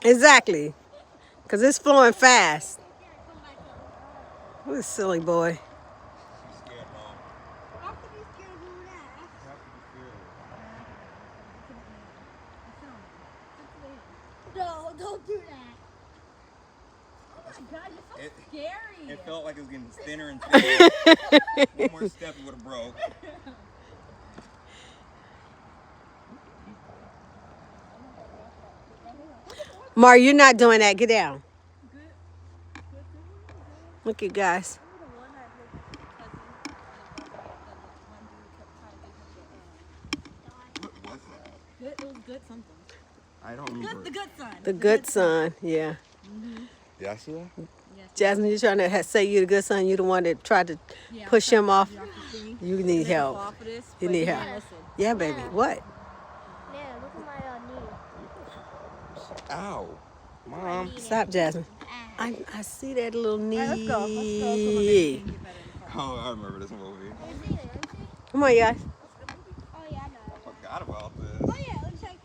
Exactly. Because it's flowing fast. What a silly boy. She's scared, Mom. How could you still do that? You have to be scared. No, don't do that. Oh my God, you're so It- scary. It felt like it was getting thinner and thinner. One more step, it would have broke. Mar, you're not doing that. Get down. Look at guys. What was that? Good, it was good something. I don't remember. The good son. The good son. Yeah. Did I see that? Yes. Jasmine, you're trying to say you're the good son. You're the one that tried to Yeah, push I'm him trying off. to get off the thing. You need And then help. fall off of this, You but need he help. didn't listen. Yeah, baby. What? Yeah, look at my knee. Ow. Mom. Stop, Jasmine. Ah. I see that little knee. All right, let's go. Let's go so my baby can get better in the car. Oh, I remember this movie. Let me see it, let me see it. Come on, guys. Oh, yeah, I know. I forgot about Oh, this. yeah, looks like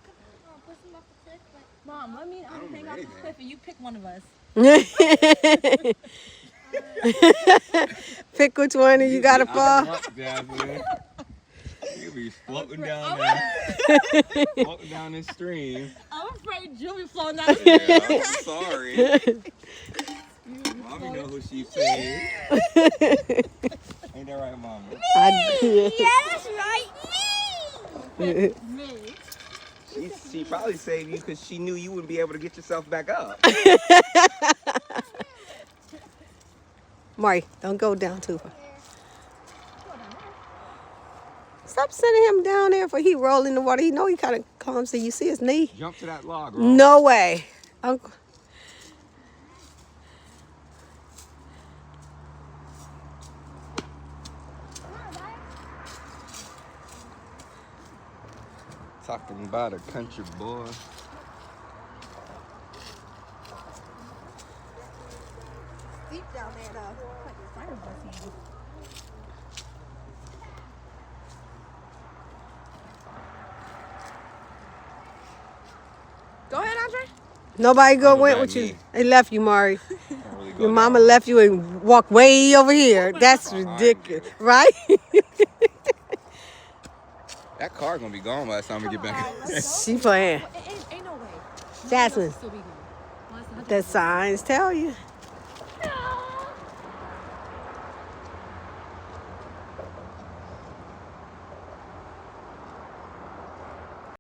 push him off the cliff, but Mom, let me I don't hang do off the anything. cliff and you pick one of us. Pick which one and you gotta fall. Jasmine. You be floating down there. Floating down this stream. I'm afraid you'll be floating down the Yeah, I'm sorry. Mommy know who she's saying. Ain't that right, Mama? yeah, that's right. Me. Me. She probably saved you because she knew you wouldn't be able to get yourself back up. Mari, don't go down too far. Stop sending him down there for he roll in the water. He know he kind of clumsy. You see his knee? Jump to that log, bro. No way. Uncle. Talking about a country boy. Deep down there, though. Like a fire breath. Go ahead, Andre. Nobody go I'm a went bad with you. knee. They left you, Mari. Can't really go Your mama down. left you and walked way over here. That's Behind ridiculous, you. right? That car's gonna be gone by the time we get back. She playing. Ain't no way. Jasmine, Still be good. the signs tell you.